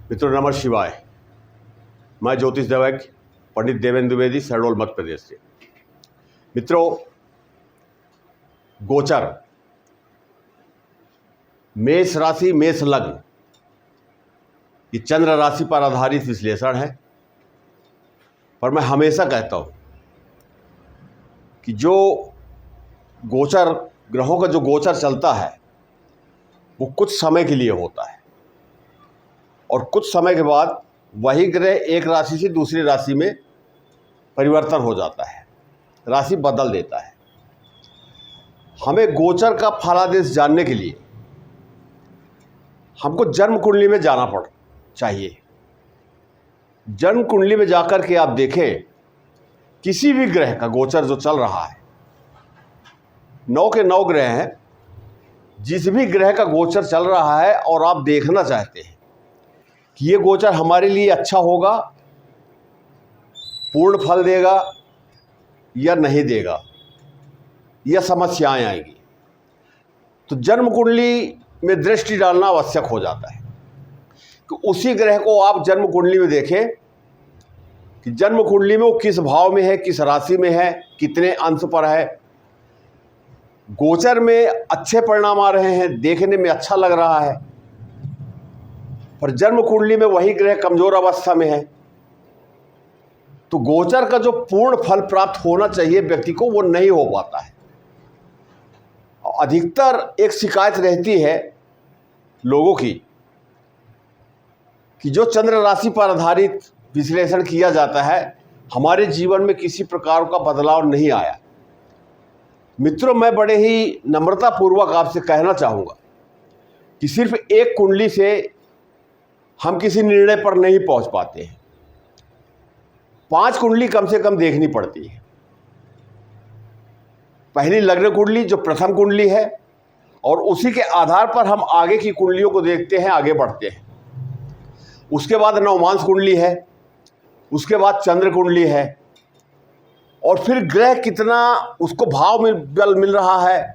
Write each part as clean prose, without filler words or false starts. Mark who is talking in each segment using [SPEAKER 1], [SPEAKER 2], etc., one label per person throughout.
[SPEAKER 1] मित्रों नमः शिवाय। मैं ज्योतिष दैवज्ञ पंडित देवेंद्र द्विवेदी, शहडोल मध्य प्रदेश से। मित्रों, गोचर मेष राशि मेष लग्न ये चंद्र राशि पर आधारित विश्लेषण है। पर मैं हमेशा कहता हूं कि जो गोचर ग्रहों का जो गोचर चलता है वो कुछ समय के लिए होता है और कुछ समय के बाद वही ग्रह एक राशि से दूसरी राशि में परिवर्तन हो जाता है, राशि बदल देता है। हमें गोचर का फलादेश जानने के लिए हमको जन्म कुंडली में जाना चाहिए। जन्म कुंडली में जाकर के आप देखें किसी भी ग्रह का गोचर जो चल रहा है, 9 के 9 ग्रह हैं, जिस भी ग्रह का गोचर चल रहा है और आप देखना चाहते हैं कि ये गोचर हमारे लिए अच्छा होगा, पूर्ण फल देगा या नहीं देगा, या समस्याएं आएंगी, तो जन्म कुंडली में दृष्टि डालना आवश्यक हो जाता है। तो उसी ग्रह को आप जन्म कुंडली में देखें कि जन्म कुंडली में वो किस भाव में है, किस राशि में है, कितने अंश पर है। गोचर में अच्छे परिणाम आ रहे हैं, देखने में अच्छा लग रहा है, पर जन्म कुंडली में वही ग्रह कमजोर अवस्था में है, तो गोचर का जो पूर्ण फल प्राप्त होना चाहिए व्यक्ति को वो नहीं हो पाता है। अधिकतर एक शिकायत रहती है लोगों की कि जो चंद्र राशि पर आधारित विश्लेषण किया जाता है, हमारे जीवन में किसी प्रकार का बदलाव नहीं आया। मित्रों, मैं बड़े ही नम्रतापूर्वक आपसे कहना चाहूँगा कि सिर्फ एक कुंडली से हम किसी निर्णय पर नहीं पहुंच पाते हैं। 5 कुंडली कम से कम देखनी पड़ती है। पहली लग्न कुंडली जो प्रथम कुंडली है, और उसी के आधार पर हम आगे की कुंडलियों को देखते हैं, आगे बढ़ते हैं। उसके बाद नवमांश कुंडली है, उसके बाद चंद्र कुंडली है, और फिर ग्रह कितना उसको भाव में बल मिल रहा है,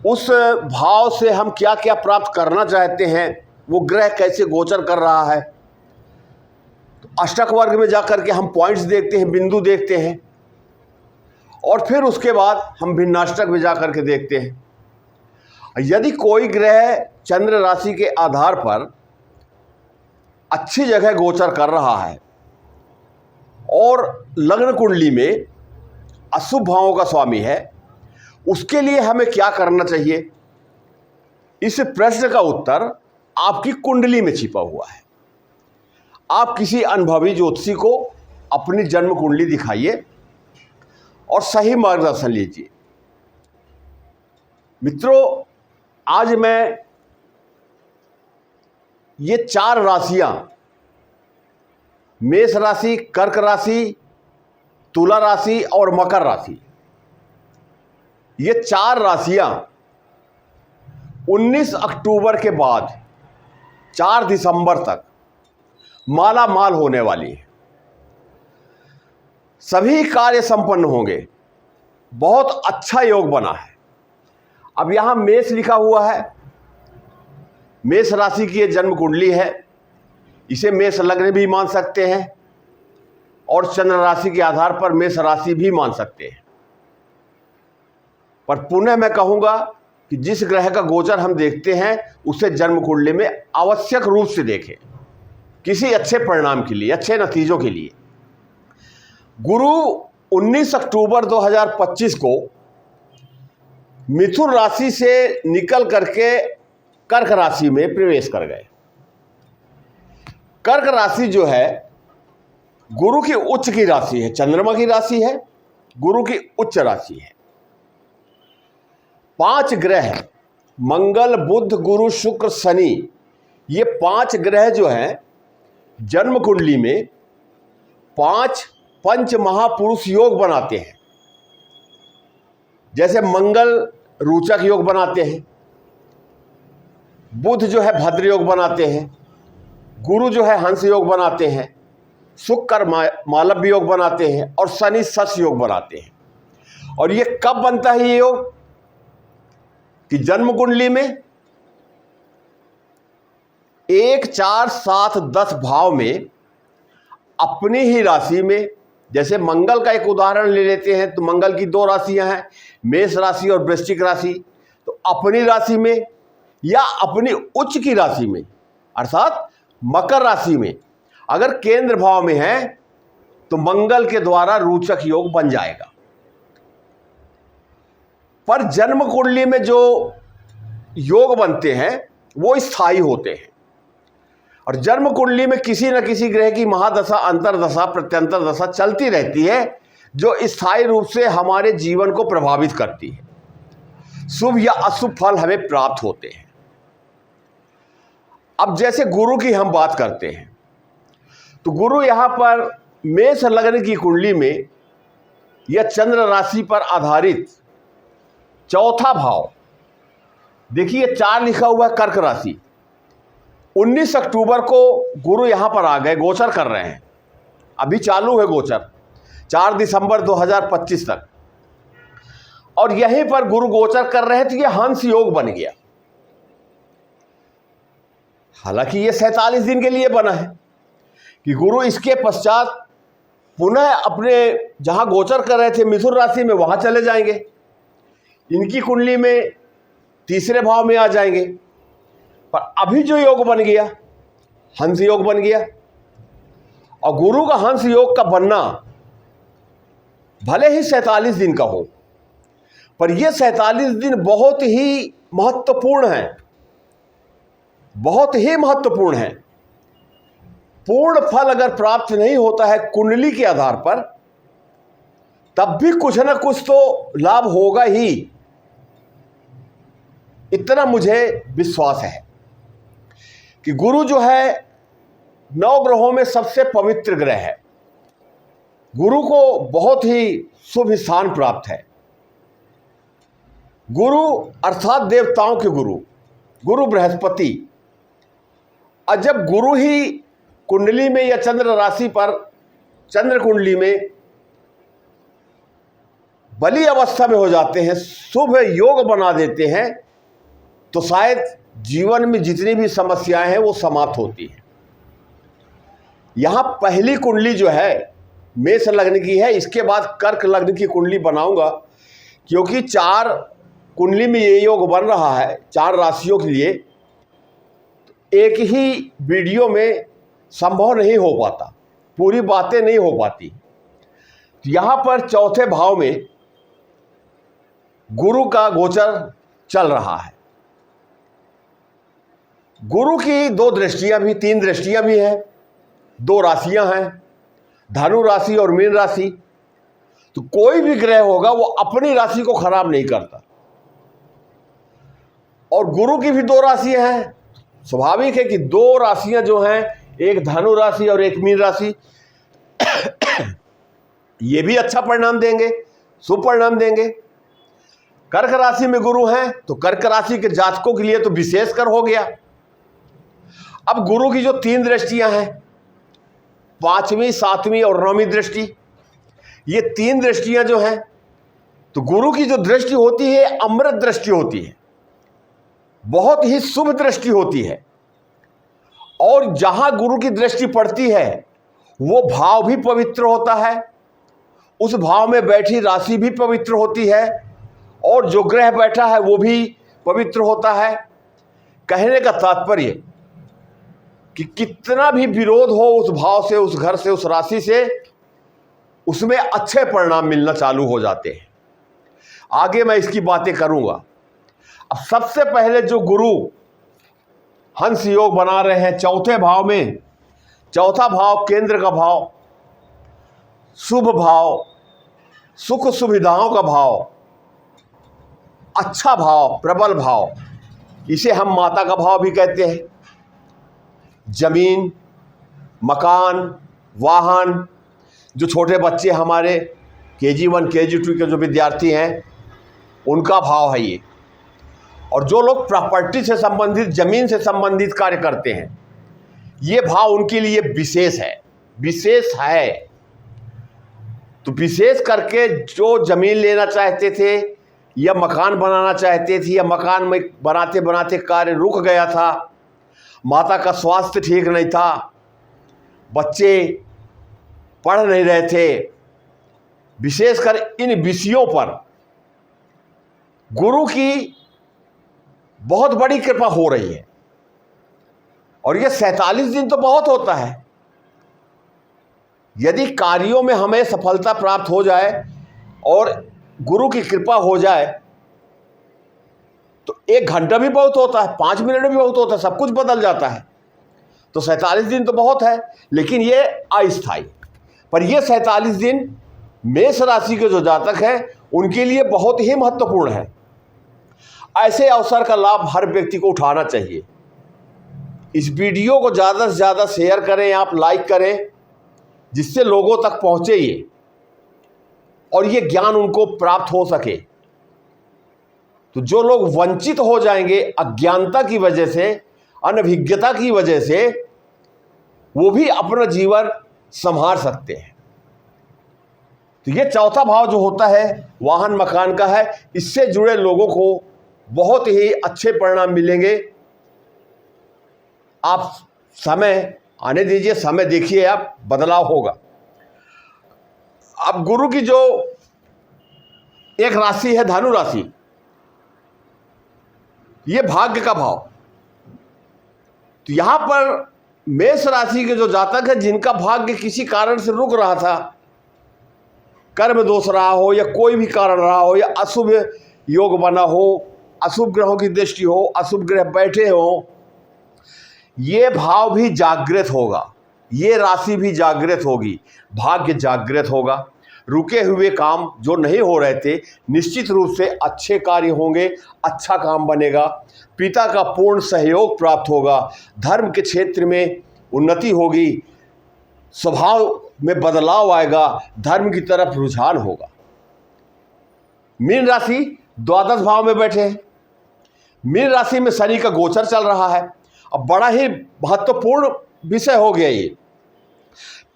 [SPEAKER 1] उस भाव से हम क्या क्या प्राप्त करना चाहते हैं, वो ग्रह कैसे गोचर कर रहा है। तो अष्टक वर्ग में जाकर के हम पॉइंट्स देखते हैं, बिंदु देखते हैं, और फिर उसके बाद हम भिन्नाष्टक में जाकर के देखते हैं। यदि कोई ग्रह चंद्र राशि के आधार पर अच्छी जगह गोचर कर रहा है और लग्न कुंडली में अशुभ भावों का स्वामी है, उसके लिए हमें क्या करना चाहिए, इस प्रश्न का उत्तर आपकी कुंडली में छिपा हुआ है। आप किसी अनुभवी ज्योतिषी को अपनी जन्म कुंडली दिखाइए और सही मार्गदर्शन लीजिए। मित्रों, आज मैं ये 4 राशियां, मेष राशि, कर्क राशि, तुला राशि और मकर राशि, ये 4 राशियां 19 अक्टूबर के बाद 4 दिसंबर तक माला माल होने वाली है। सभी कार्य संपन्न होंगे, बहुत अच्छा योग बना है। अब यहां मेष लिखा हुआ है, मेष राशि की ये जन्म कुंडली है, इसे मेष लग्न भी मान सकते हैं और चंद्र राशि के आधार पर मेष राशि भी मान सकते हैं। पर पुनः मैं कहूंगा कि जिस ग्रह का गोचर हम देखते हैं उसे जन्म कुंडली में आवश्यक रूप से देखें, किसी अच्छे परिणाम के लिए, अच्छे नतीजों के लिए। गुरु 19 अक्टूबर 2025 को मिथुन राशि से निकल करके कर्क राशि में प्रवेश कर गए। कर्क राशि जो है गुरु की उच्च की राशि है, चंद्रमा की राशि है, गुरु की उच्च राशि है। 5 ग्रह मंगल, बुध, गुरु, शुक्र, शनि, ये 5 ग्रह जो हैं जन्म कुंडली में 5 पंच महापुरुष योग बनाते हैं। जैसे मंगल रोचक योग बनाते हैं, बुध जो है भद्र योग बनाते हैं, गुरु जो है हंस योग बनाते हैं, शुक्र मालव्य योग बनाते हैं, और शनि शश योग बनाते हैं। और ये कब बनता है ये योग, कि जन्म कुंडली में 1, 4, 7, 10 भाव में अपनी ही राशि में, जैसे मंगल का एक उदाहरण ले लेते हैं तो मंगल की 2 राशियां हैं, मेष राशि और वृश्चिक राशि। तो अपनी राशि में या अपनी उच्च की राशि में अर्थात मकर राशि में अगर केंद्र भाव में है तो मंगल के द्वारा रोचक योग बन जाएगा। पर जन्म कुंडली में जो योग बनते हैं वो स्थायी होते हैं और जन्म कुंडली में किसी न किसी ग्रह की महादशा, अंतरदशा, प्रत्यंतर दशा चलती रहती है जो स्थायी रूप से हमारे जीवन को प्रभावित करती है। शुभ या अशुभ फल हमें प्राप्त होते हैं। अब जैसे गुरु की हम बात करते हैं तो गुरु यहां पर मेष लग्न की कुंडली में या चंद्र राशि पर आधारित चौथा भाव, देखिए 4 लिखा हुआ है, कर्क राशि। 19 अक्टूबर को गुरु यहां पर आ गए, गोचर कर रहे हैं, अभी चालू है गोचर 4 दिसंबर 2025 तक, और यहीं पर गुरु गोचर कर रहे हैं तो यह हंस योग बन गया। हालांकि यह 47 दिन के लिए बना है कि गुरु इसके पश्चात पुनः अपने जहां गोचर कर रहे थे मिथुन राशि में वहां चले जाएंगे, इनकी कुंडली में तीसरे भाव में आ जाएंगे। पर अभी जो योग बन गया हंस योग बन गया, और गुरु का हंस योग का बनना भले ही 47 दिन का हो पर यह 47 दिन बहुत ही महत्वपूर्ण है, बहुत ही महत्वपूर्ण है। पूर्ण फल अगर प्राप्त नहीं होता है कुंडली के आधार पर तब भी कुछ ना कुछ तो लाभ होगा ही, इतना मुझे विश्वास है कि गुरु जो है 9 ग्रहों में सबसे पवित्र ग्रह है। गुरु को बहुत ही शुभ स्थान प्राप्त है। गुरु अर्थात देवताओं के गुरु, गुरु बृहस्पति। और जब गुरु ही कुंडली में या चंद्र राशि पर, चंद्र कुंडली में बली अवस्था में हो जाते हैं, शुभ योग बना देते हैं, तो शायद जीवन में जितनी भी समस्याएं हैं वो समाप्त होती हैं। यहां पहली कुंडली जो है मेष लग्न की है, इसके बाद कर्क लग्न की कुंडली बनाऊंगा, क्योंकि 4 कुंडली में ये योग बन रहा है 4 राशियों के लिए, एक ही वीडियो में संभव नहीं हो पाता, पूरी बातें नहीं हो पाती। तो यहां पर चौथे भाव में गुरु का गोचर चल रहा है। गुरु की 2 दृष्टियां भी, 3 दृष्टियां भी हैं, 2 राशियां हैं, धनु राशि और मीन राशि। तो कोई भी ग्रह होगा वो अपनी राशि को खराब नहीं करता, और गुरु की भी 2 राशियां हैं। स्वाभाविक है कि 2 राशियां जो हैं, एक धनु राशि और एक मीन राशि, ये भी अच्छा परिणाम देंगे, शुभ परिणाम देंगे। कर्क राशि में गुरु हैं तो कर्क राशि के जातकों के लिए तो विशेषकर हो गया। अब गुरु की जो 3 दृष्टियां हैं, 5वीं, 7वीं और 9वीं दृष्टि, ये 3 दृष्टियां जो हैं, तो गुरु की जो दृष्टि होती है अमृत दृष्टि होती है, बहुत ही शुभ दृष्टि होती है। और जहां गुरु की दृष्टि पड़ती है वो भाव भी पवित्र होता है, उस भाव में बैठी राशि भी पवित्र होती है, और जो ग्रह बैठा है वो भी पवित्र होता है। कहने का तात्पर्य कि कितना भी विरोध हो उस भाव से, उस घर से, उस राशि से, उसमें अच्छे परिणाम मिलना चालू हो जाते हैं। आगे मैं इसकी बातें करूंगा। अब सबसे पहले जो गुरु हंस योग बना रहे हैं चौथे भाव में, चौथा भाव केंद्र का भाव, शुभ भाव, सुख सुविधाओं का भाव, अच्छा भाव, प्रबल भाव, इसे हम माता का भाव भी कहते हैं। जमीन, मकान, वाहन, जो छोटे बच्चे हमारे KG1 KG2 के जो विद्यार्थी हैं उनका भाव है ये। और जो लोग प्रॉपर्टी से संबंधित, जमीन से संबंधित कार्य करते हैं, ये भाव उनके लिए विशेष है, विशेष है। तो विशेष करके जो जमीन लेना चाहते थे या मकान बनाना चाहते थे, या मकान में बनाते बनाते कार्य रुक गया था, माता का स्वास्थ्य ठीक नहीं था, बच्चे पढ़ नहीं रहे थे, विशेषकर इन विषयों पर गुरु की बहुत बड़ी कृपा हो रही है। और ये 47 दिन तो बहुत होता है। यदि कार्यों में हमें सफलता प्राप्त हो जाए और गुरु की कृपा हो जाए तो 1 घंटा भी बहुत होता है, 5 मिनट भी बहुत होता है, सब कुछ बदल जाता है। तो 47 दिन तो बहुत है, लेकिन ये अस्थायी। पर ये 47 दिन मेष राशि के जो जातक हैं उनके लिए बहुत ही महत्वपूर्ण है। ऐसे अवसर का लाभ हर व्यक्ति को उठाना चाहिए। इस वीडियो को ज़्यादा से ज़्यादा शेयर करें, आप लाइक करें, जिससे लोगों तक पहुँचे ये और ये ज्ञान उनको प्राप्त हो सके। तो जो लोग वंचित हो जाएंगे अज्ञानता की वजह से, अनभिज्ञता की वजह से, वो भी अपना जीवन संभाल सकते हैं। तो ये चौथा भाव जो होता है वाहन मकान का है, इससे जुड़े लोगों को बहुत ही अच्छे परिणाम मिलेंगे। आप समय आने दीजिए, समय देखिए, आप बदलाव होगा। अब गुरु की जो एक राशि है धनु राशि, ये भाग्य का भाव। तो यहां पर मेष राशि के जो जातक है जिनका भाग्य किसी कारण से रुक रहा था, कर्म दोष रहा हो या कोई भी कारण रहा हो, या अशुभ योग बना हो, अशुभ ग्रहों की दृष्टि हो, अशुभ ग्रह बैठे हो, ये भाव भी जागृत होगा, ये राशि भी जागृत होगी, भाग्य जागृत होगा। रुके हुए काम जो नहीं हो रहे थे निश्चित रूप से अच्छे कार्य होंगे, अच्छा काम बनेगा, पिता का पूर्ण सहयोग प्राप्त होगा, धर्म के क्षेत्र में उन्नति होगी, स्वभाव में बदलाव आएगा, धर्म की तरफ रुझान होगा। मीन राशि द्वादश भाव में बैठे हैं। मीन राशि में शनि का गोचर चल रहा है। अब बड़ा ही महत्वपूर्ण विषय हो गया ये।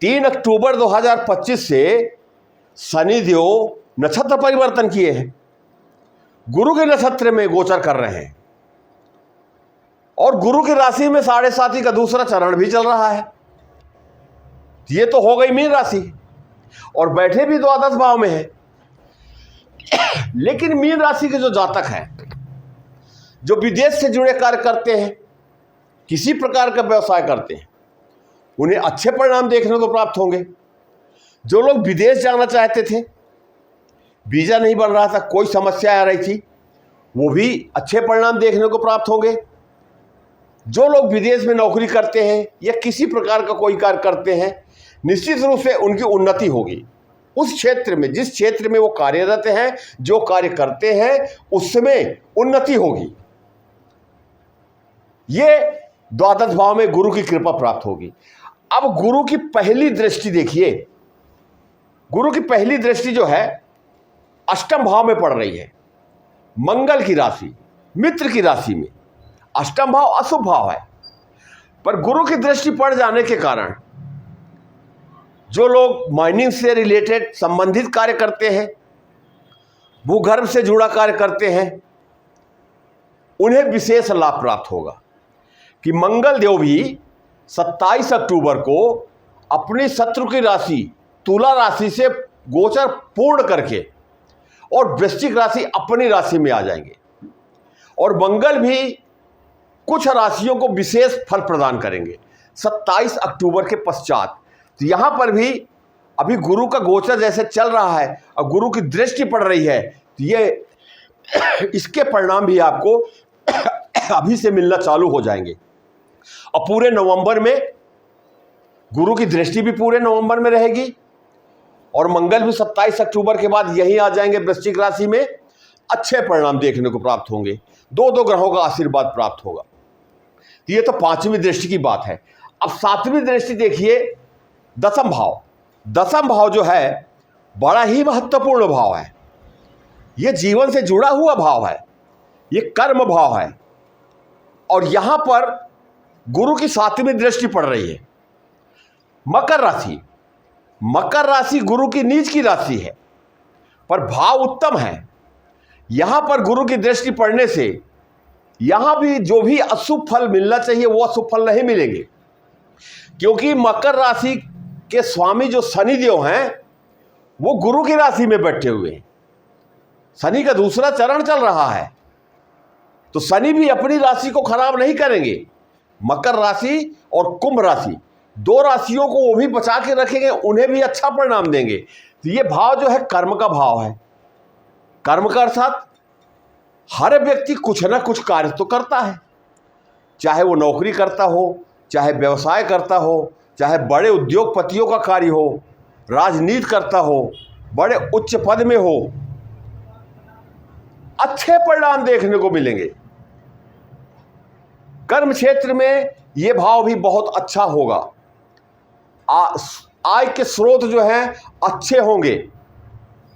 [SPEAKER 1] 3 अक्टूबर 2025 से शनि देव नक्षत्र परिवर्तन किए हैं, गुरु के नक्षत्र में गोचर कर रहे हैं और गुरु की राशि में 7.5 का दूसरा चरण भी चल रहा है। ये तो हो गई मीन राशि और बैठे भी द्वादश भाव में है। लेकिन मीन राशि के जो जातक हैं, जो विदेश से जुड़े कार्य करते हैं, किसी प्रकार का व्यवसाय करते हैं, उन्हें अच्छे परिणाम देखने को प्राप्त होंगे। जो लोग विदेश जाना चाहते थे, वीज़ा नहीं बन रहा था, कोई समस्या आ रही थी, वो भी अच्छे परिणाम देखने को प्राप्त होंगे। जो लोग विदेश में नौकरी करते हैं या किसी प्रकार का कोई कार्य करते हैं, निश्चित रूप से उनकी उन्नति होगी। उस क्षेत्र में, जिस क्षेत्र में वो कार्यरत हैं, जो कार्य करते हैं, उसमें उन्नति होगी। ये द्वादश भाव में गुरु की कृपा प्राप्त होगी। अब गुरु की पहली दृष्टि देखिए, गुरु की पहली दृष्टि जो है अष्टम भाव में पड़ रही है, मंगल की राशि, मित्र की राशि में। अष्टम भाव अशुभ भाव है, पर गुरु की दृष्टि पड़ जाने के कारण जो लोग माइनिंग से रिलेटेड संबंधित कार्य करते हैं, भूगर्भ से जुड़ा कार्य करते हैं, उन्हें विशेष लाभ प्राप्त होगा कि मंगल देव भी 27 अक्टूबर को अपनी शत्रु की राशि तुला राशि से गोचर पूर्ण करके और वृश्चिक राशि अपनी राशि में आ जाएंगे और मंगल भी कुछ राशियों को विशेष फल प्रदान करेंगे 27 अक्टूबर के पश्चात। तो यहाँ पर भी अभी गुरु का गोचर जैसे चल रहा है और गुरु की दृष्टि पड़ रही है, तो ये इसके परिणाम भी आपको अभी से मिलना चालू हो जाएंगे। और पूरे नवंबर में गुरु की दृष्टि भी पूरे नवंबर में रहेगी और मंगल भी 27 अक्टूबर के बाद यहीं आ जाएंगे वृश्चिक राशि में। अच्छे परिणाम देखने को प्राप्त होंगे, 2 ग्रहों का आशीर्वाद प्राप्त होगा। ये तो 5वीं दृष्टि की बात है। अब 7वीं दृष्टि देखिए, दसम भाव। दसम भाव जो है बड़ा ही महत्वपूर्ण भाव है, ये जीवन से जुड़ा हुआ भाव है, ये कर्म भाव है और यहां पर गुरु की 7वीं दृष्टि पड़ रही है। मकर राशि, मकर राशि गुरु की नीच की राशि है, पर भाव उत्तम है। यहां पर गुरु की दृष्टि पड़ने से यहां भी जो भी अशुभ फल मिलना चाहिए वो अशुभ फल नहीं मिलेंगे, क्योंकि मकर राशि के स्वामी जो शनिदेव हैं वो गुरु की राशि में बैठे हुए हैं। शनि का दूसरा चरण चल रहा है, तो शनि भी अपनी राशि को खराब नहीं करेंगे। मकर राशि और कुंभ राशि, दो राशियों को वो भी बचा के रखेंगे, उन्हें भी अच्छा परिणाम देंगे। तो ये भाव जो है कर्म का भाव है। कर्म का अर्थात हर व्यक्ति कुछ ना कुछ कार्य तो करता है, चाहे वो नौकरी करता हो, चाहे व्यवसाय करता हो, चाहे बड़े उद्योगपतियों का कार्य हो, राजनीति करता हो, बड़े उच्च पद में हो, अच्छे परिणाम देखने को मिलेंगे। कर्म क्षेत्र में ये भाव भी बहुत अच्छा होगा। आय के स्रोत जो हैं अच्छे होंगे,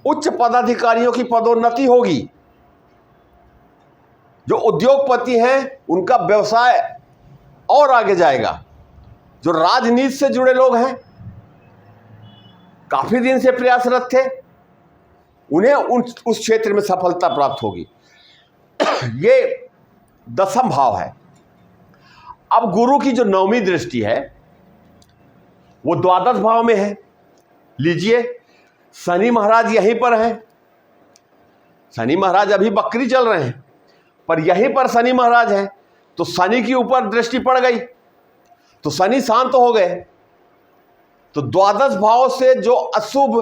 [SPEAKER 1] उच्च पदाधिकारियों की पदोन्नति होगी, जो उद्योगपति हैं उनका व्यवसाय और आगे जाएगा, जो राजनीति से जुड़े लोग हैं काफी दिन से प्रयासरत थे उन्हें उस क्षेत्र में सफलता प्राप्त होगी। ये दसम भाव है। अब गुरु की जो नौवीं दृष्टि है वो द्वादश भाव में है। लीजिए, शनि महाराज यहीं पर हैं। शनि महाराज अभी बकरी चल रहे हैं, पर यहीं पर शनि महाराज हैं, तो शनि के ऊपर दृष्टि पड़ गई तो शनि शांत हो गए। तो द्वादश भाव से जो अशुभ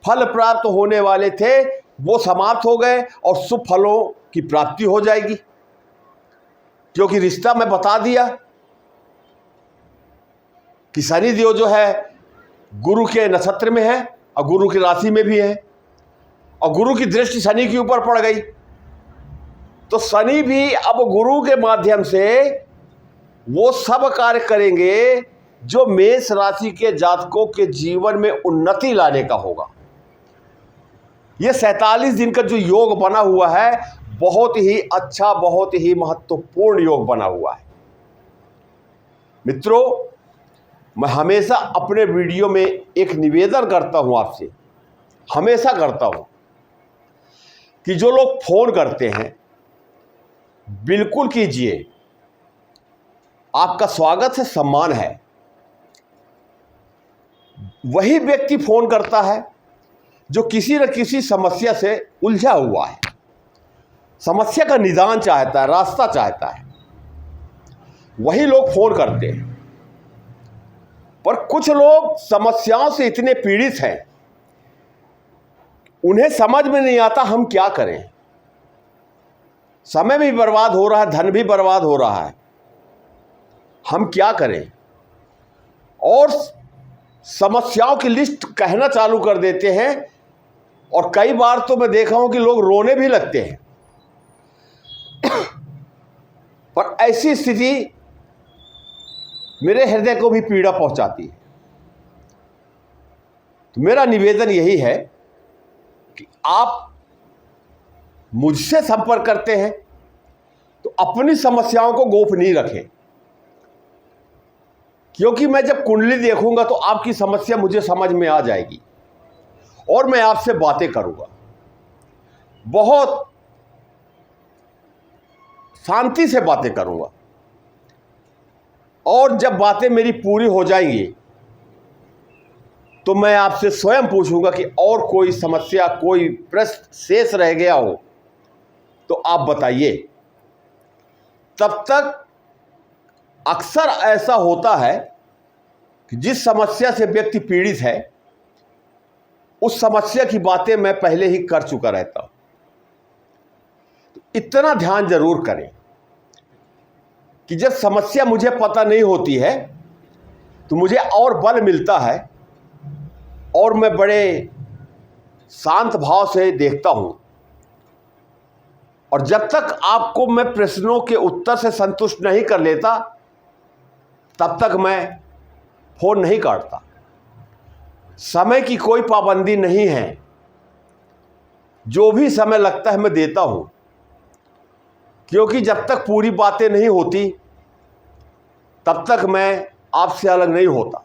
[SPEAKER 1] फल प्राप्त होने वाले थे वो समाप्त हो गए और शुभ फलों की प्राप्ति हो जाएगी, क्योंकि रिश्ता मैं बता दिया कि शनि देव जो है गुरु के नक्षत्र में है और गुरु की राशि में भी है, और गुरु की दृष्टि शनि के ऊपर पड़ गई। तो शनि भी अब गुरु के माध्यम से वो सब कार्य करेंगे जो मेष राशि के जातकों के जीवन में उन्नति लाने का होगा। ये 47 दिन का जो योग बना हुआ है बहुत ही अच्छा, बहुत ही महत्वपूर्ण योग बना हुआ है। मित्रों, मैं हमेशा अपने वीडियो में एक निवेदन करता हूं आपसे, हमेशा करता हूं कि जो लोग फोन करते हैं बिल्कुल कीजिए, आपका स्वागत है, सम्मान है। वही व्यक्ति फोन करता है जो किसी न किसी समस्या से उलझा हुआ है, समस्या का निदान चाहता है, रास्ता चाहता है, वही लोग फोन करते हैं। पर कुछ लोग समस्याओं से इतने पीड़ित हैं, उन्हें समझ में नहीं आता हम क्या करें। समय भी बर्बाद हो रहा है, धन भी बर्बाद हो रहा है, हम क्या करें। और समस्याओं की लिस्ट कहना चालू कर देते हैं, और कई बार तो मैं देखा हूं कि लोग रोने भी लगते हैं। पर ऐसी स्थिति मेरे हृदय को भी पीड़ा पहुंचाती है। तो मेरा निवेदन यही है कि आप मुझसे संपर्क करते हैं तो अपनी समस्याओं को गोपनीय रखें, क्योंकि मैं जब कुंडली देखूंगा तो आपकी समस्या मुझे समझ में आ जाएगी और मैं आपसे बातें करूंगा, बहुत शांति से बातें करूंगा। और जब बातें मेरी पूरी हो जाएंगी तो मैं आपसे स्वयं पूछूंगा कि और कोई समस्या, कोई प्रश्न शेष रह गया हो तो आप बताइए। तब तक अक्सर ऐसा होता है कि जिस समस्या से व्यक्ति पीड़ित है उस समस्या की बातें मैं पहले ही कर चुका रहता हूं। तो इतना ध्यान जरूर करें कि जब समस्या मुझे पता नहीं होती है तो मुझे और बल मिलता है और मैं बड़े शांत भाव से देखता हूं। और जब तक आपको मैं प्रश्नों के उत्तर से संतुष्ट नहीं कर लेता तब तक मैं फोन नहीं काटता। समय की कोई पाबंदी नहीं है, जो भी समय लगता है मैं देता हूं, क्योंकि जब तक पूरी बातें नहीं होती तब तक मैं आपसे अलग नहीं होता।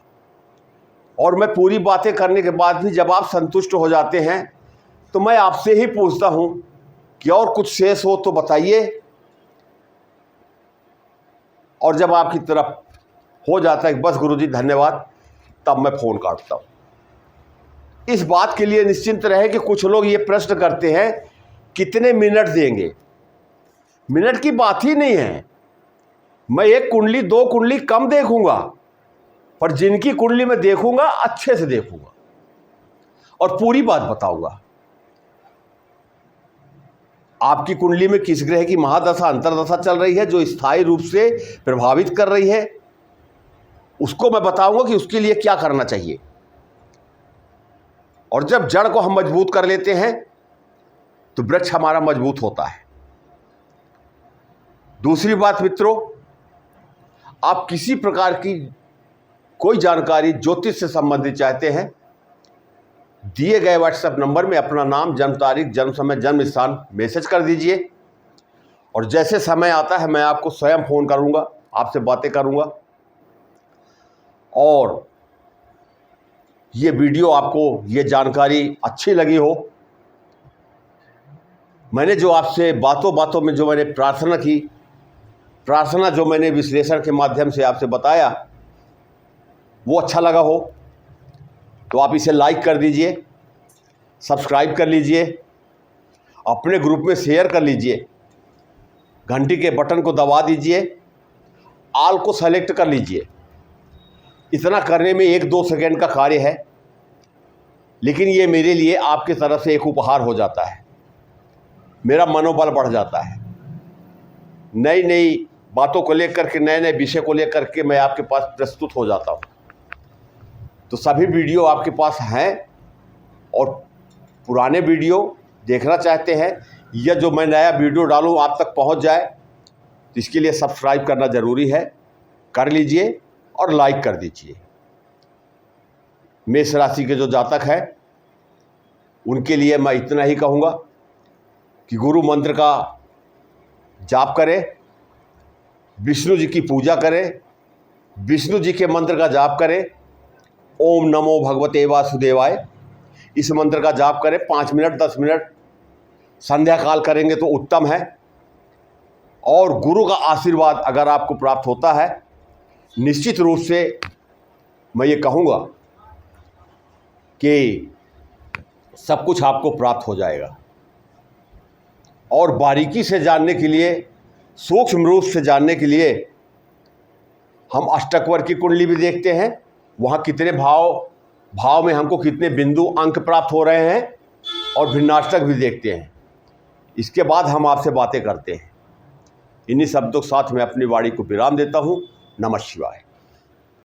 [SPEAKER 1] और मैं पूरी बातें करने के बाद भी जब आप संतुष्ट हो जाते हैं तो मैं आपसे ही पूछता हूं कि और कुछ शेष हो तो बताइए, और जब आपकी तरफ हो जाता है कि बस गुरुजी धन्यवाद, तब मैं फ़ोन काटता हूँ। इस बात के लिए निश्चिंत रहे कि कुछ लोग ये प्रश्न करते हैं कितने मिनट देंगे। मिनट की बात ही नहीं है। मैं 1 कुंडली 2 कुंडली कम देखूंगा, पर जिनकी कुंडली मैं देखूंगा अच्छे से देखूंगा और पूरी बात बताऊंगा। आपकी कुंडली में किस ग्रह की महादशा अंतरदशा चल रही है जो स्थायी रूप से प्रभावित कर रही है, उसको मैं बताऊंगा कि उसके लिए क्या करना चाहिए। और जब जड़ को हम मजबूत कर लेते हैं तो वृक्ष हमारा मजबूत होता है। दूसरी बात मित्रों, आप किसी प्रकार की कोई जानकारी ज्योतिष से संबंधित चाहते हैं, दिए गए व्हाट्सएप नंबर में अपना नाम, जन्म तारीख, जन्म समय, जन्म स्थान मैसेज कर दीजिए और जैसे समय आता है मैं आपको स्वयं फ़ोन करूंगा, आपसे बातें करूंगा। और ये वीडियो आपको, ये जानकारी अच्छी लगी हो, मैंने जो आपसे बातों बातों में जो मैंने प्रार्थना की, प्रार्थना जो मैंने विश्लेषण के माध्यम से आपसे बताया, वो अच्छा लगा हो तो आप इसे लाइक कर दीजिए, सब्सक्राइब कर लीजिए, अपने ग्रुप में शेयर कर लीजिए, घंटी के बटन को दबा दीजिए, ऑल को सेलेक्ट कर लीजिए। इतना करने में 1-2 सेकंड का कार्य है, लेकिन ये मेरे लिए आपके तरफ से एक उपहार हो जाता है। मेरा मनोबल बढ़ जाता है। नई नई बातों को लेकर के, नए नए विषय को लेकर के मैं आपके पास प्रस्तुत हो जाता हूँ। तो सभी वीडियो आपके पास हैं और पुराने वीडियो देखना चाहते हैं या जो मैं नया वीडियो डालूँ आप तक पहुँच जाए, तो इसके लिए सब्सक्राइब करना ज़रूरी है। कर लीजिए और लाइक कर दीजिए। मेष राशि के जो जातक हैं उनके लिए मैं इतना ही कहूँगा कि गुरु मंत्र का जाप करें, विष्णु जी की पूजा करें, विष्णु जी के मंत्र का जाप करें, ओम नमो भगवते वासुदेवाय, इस मंत्र का जाप करें। 5 मिनट 10 मिनट संध्या काल करेंगे तो उत्तम है। और गुरु का आशीर्वाद अगर आपको प्राप्त होता है, निश्चित रूप से मैं ये कहूँगा कि सब कुछ आपको प्राप्त हो जाएगा। और बारीकी से जानने के लिए, सूक्ष्म रूप से जानने के लिए हम अष्टकवर की कुंडली भी देखते हैं, वहाँ कितने भाव में हमको कितने बिंदु अंक प्राप्त हो रहे हैं, और भिन्नाष्टक भी देखते हैं। इसके बाद हम आपसे बातें करते हैं। इन्हीं शब्दों के साथ मैं अपनी वाणी को विराम देता हूँ। नमः शिवाय।